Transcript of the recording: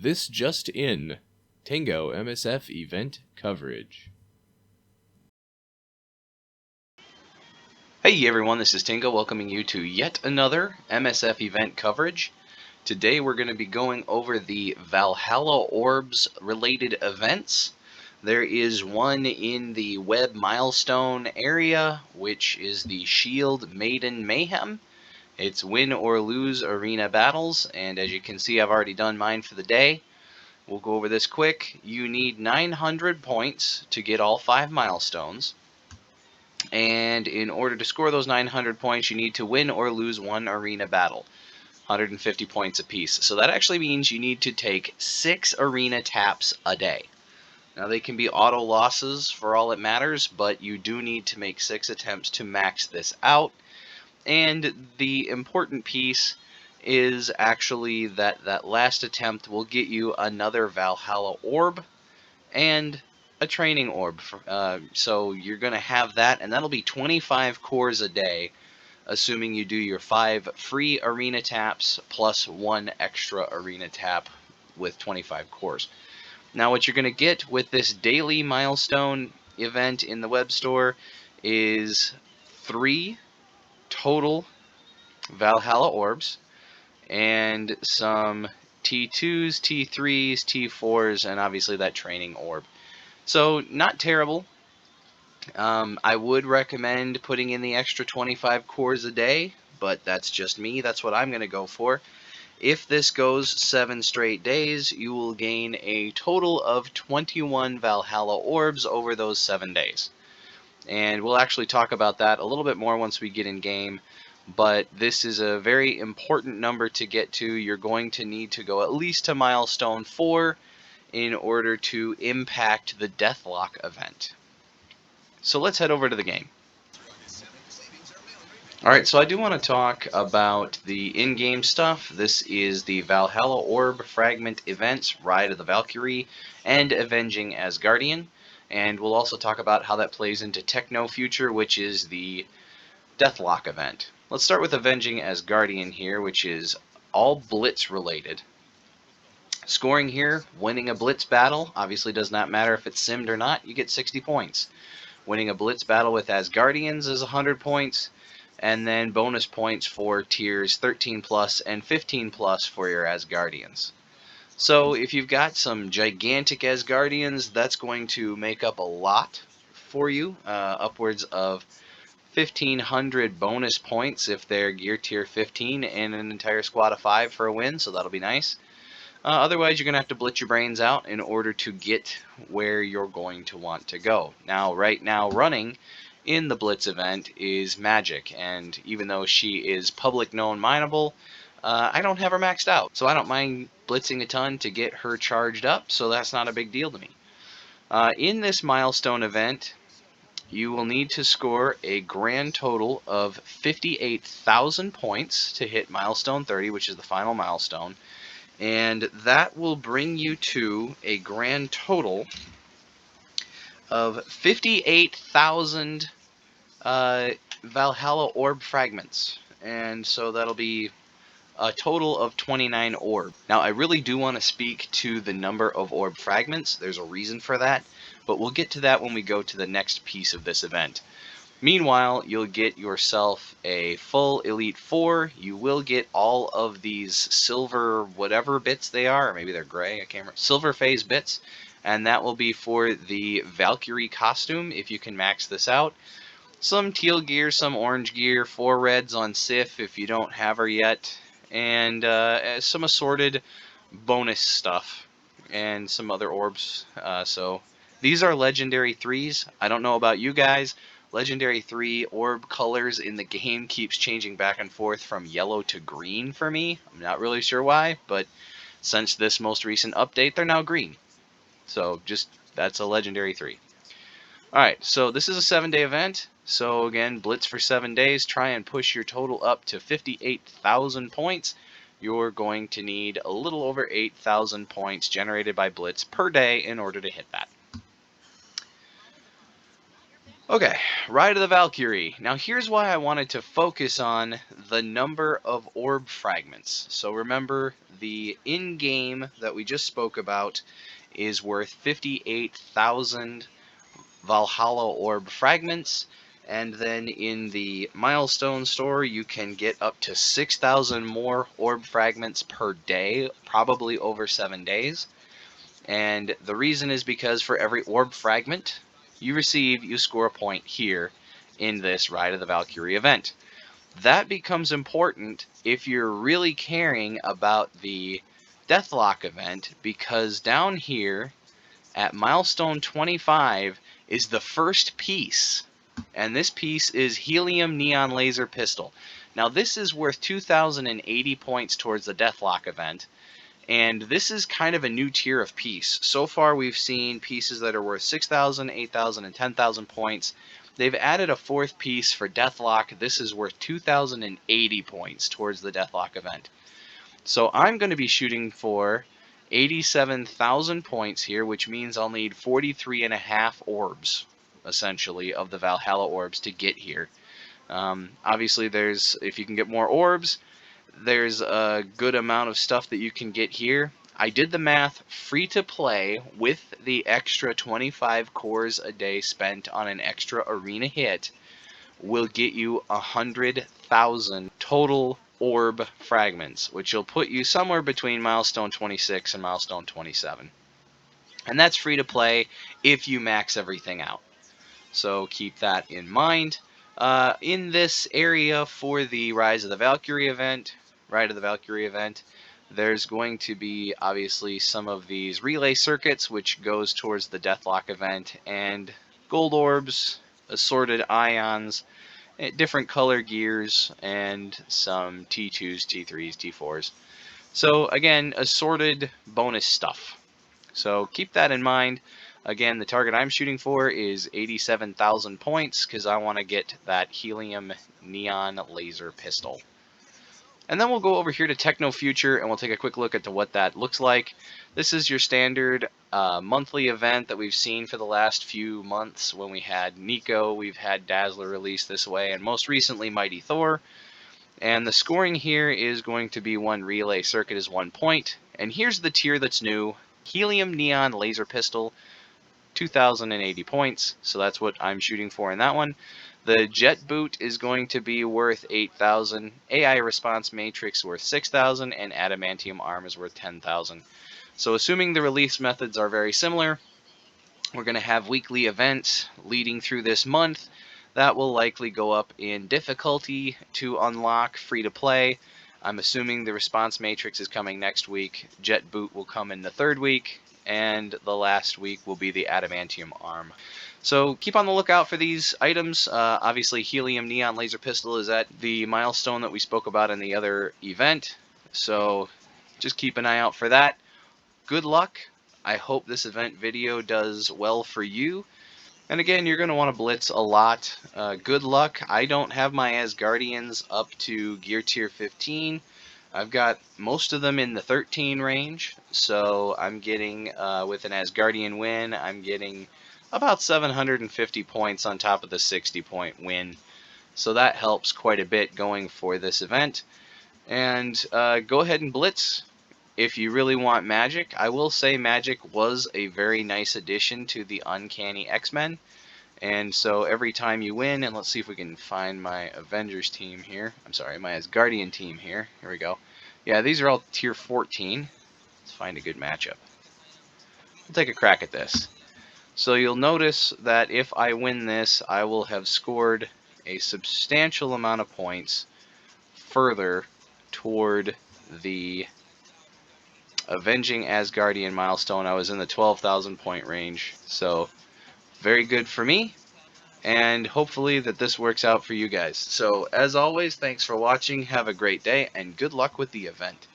This just in, Tango MSF Event Coverage. Hey everyone, this is Tingo welcoming you to yet another MSF event coverage. Today we're going to be going over the Valhalla Orbs related events. There is one in the web milestone area, which is the Shield Maiden Mayhem. It's win or lose arena battles, and as you can see I've already done mine for the day. We'll go over this quick. You need 900 points to get all 5 milestones. And in order to score those 900 points, you need to win or lose one arena battle. 150 points apiece. So that actually means you need to take 6 arena taps a day. Now they can be auto losses for all it matters, but you do need to make 6 attempts to max this out. And the important piece is actually that last attempt will get you another Valhalla Orb and a training orb. So you're going to have that, and that'll be 25 cores a day, assuming you do your 5 free arena taps plus 1 extra arena tap with 25 cores. Now what you're going to get with this daily milestone event in the web store is 3 total Valhalla orbs and some T2s, T3s, T4s, and obviously that training orb. So not terrible. I would recommend putting in the extra 25 cores a day, but that's just me. That's what I'm going to go for. If this goes 7 straight days, you will gain a total of 21 Valhalla orbs over those 7 days. And we'll actually talk about that a little bit more once we get in game. But this is a very important number to get to. You're going to need to go at least to milestone 4 in order to impact the Deathlock event. So let's head over to the game. Alright, so I do want to talk about the in-game stuff. This is the Valhalla Orb Fragment Events, Ride of the Valkyrie, and Avenging Asgardian. And we'll also talk about how that plays into Techno Future, which is the Deathlock event. Let's start with Avenging Asgardian here, which is all Blitz related. Scoring here, winning a Blitz battle, obviously does not matter if it's simmed or not, you get 60 points. Winning a Blitz battle with Asgardians is 100 points, and then bonus points for tiers 13 plus and 15 plus for your Asgardians. So if you've got some gigantic Asgardians, that's going to make up a lot for you, upwards of 1,500 bonus points if they're gear tier 15 and an entire squad of 5 for a win, so that'll be nice. Otherwise, you're going to have to blitz your brains out in order to get where you're going to want to go. Now, right now, running in the Blitz event is Magic, and even though she is public known mineable, I don't have her maxed out, so I don't mind blitzing a ton to get her charged up, so that's not a big deal to me. In this milestone event, you will need to score a grand total of 58,000 points to hit milestone 30, which is the final milestone. And that will bring you to a grand total of 58,000 Valhalla Orb Fragments. And so that'll be a total of 29 orb. Now I really do want to speak to the number of orb fragments. There's a reason for that, but we'll get to that when we go to the next piece of this event. Meanwhile, you'll get yourself a full Elite 4. You will get all of these silver whatever bits they are, or maybe they're gray, I can't remember. Silver phase bits, and that will be for the Valkyrie costume if you can max this out. Some teal gear, some orange gear, 4 reds on Sif if you don't have her yet, and some assorted bonus stuff and some other orbs. So these are legendary 3s. I don't know about you guys. Legendary 3 orb colors in the game keeps changing back and forth from yellow to green for me. I'm not really sure why, but since this most recent update, they're now green. So just, that's a legendary 3. Alright, so this is a 7-day event. So again, blitz for 7 days. Try and push your total up to 58,000 points. You're going to need a little over 8,000 points generated by blitz per day in order to hit that. Okay, Ride of the Valkyrie. Now here's why I wanted to focus on the number of orb fragments. So remember, the in-game that we just spoke about is worth 58,000 Valhalla orb fragments, and then in the milestone store you can get up to 6,000 more orb fragments per day, probably over 7 days. And the reason is because for every orb fragment you receive, you score a point here in this Ride of the Valkyrie event. That becomes important if you're really caring about the Deathlock event, because down here at milestone 25 is the first piece, and this piece is Helium Neon Laser Pistol. Now this is worth 2,080 points towards the Deathlock event, and this is kind of a new tier of piece. So far we've seen pieces that are worth 6,000, 8,000, and 10,000 points. They've added a fourth piece for Deathlock. This is worth 2,080 points towards the Deathlock event. So I'm going to be shooting for 87,000 points here, which means I'll need 43.5 orbs, essentially, of the Valhalla orbs to get here. Obviously, if you can get more orbs, there's a good amount of stuff that you can get here. I did the math. Free to play with the extra 25 cores a day spent on an extra arena hit will get you 100,000 total orb fragments, which will put you somewhere between milestone 26 and milestone 27. And that's free to play if you max everything out. So keep that in mind. In this area for the Ride of the Valkyrie event, there's going to be obviously some of these relay circuits, which goes towards the Deathlock event, and gold orbs, assorted ions, different color gears, and some T2s, T3s, T4s. So again, assorted bonus stuff. So keep that in mind. Again, the target I'm shooting for is 87,000 points because I want to get that Helium Neon Laser Pistol. And then we'll go over here to Techno Future and we'll take a quick look at what that looks like. This is your standard monthly event that we've seen for the last few months. When we had Nico, we've had Dazzler released this way, and most recently Mighty Thor. And the scoring here is going to be one relay circuit is 1 point. And here's the tier that's new. Helium Neon Laser Pistol, 2,080 points. So that's what I'm shooting for in that one. The Jet Boot is going to be worth 8,000. AI Response Matrix worth 6,000. And Adamantium Arm is worth 10,000. So assuming the release methods are very similar, we're going to have weekly events leading through this month. That will likely go up in difficulty to unlock free to play. I'm assuming the Response Matrix is coming next week. Jet Boot will come in the 3rd week. And the last week will be the Adamantium Arm. So keep on the lookout for these items. Obviously, Helium Neon Laser Pistol is at the milestone that we spoke about in the other event. So just keep an eye out for that. Good luck. I hope this event video does well for you. And again, you're going to want to blitz a lot. Good luck. I don't have my Asgardians up to gear tier 15. I've got most of them in the 13 range. So I'm getting, with an Asgardian win, I'm getting about 750 points on top of the 60-point win. So that helps quite a bit going for this event. And go ahead and blitz. If you really want magic, I will say magic was a very nice addition to the Uncanny X-Men. And so every time you win, and let's see if we can find my Avengers team here. I'm sorry, my Asgardian team here. Here we go. Yeah, these are all tier 14. Let's find a good matchup. We'll take a crack at this. So you'll notice that if I win this, I will have scored a substantial amount of points further toward the Avenging Asgardian milestone. I was in the 12,000 point range. So very good for me, and hopefully that this works out for you guys. So as always, thanks for watching, have a great day, and good luck with the event.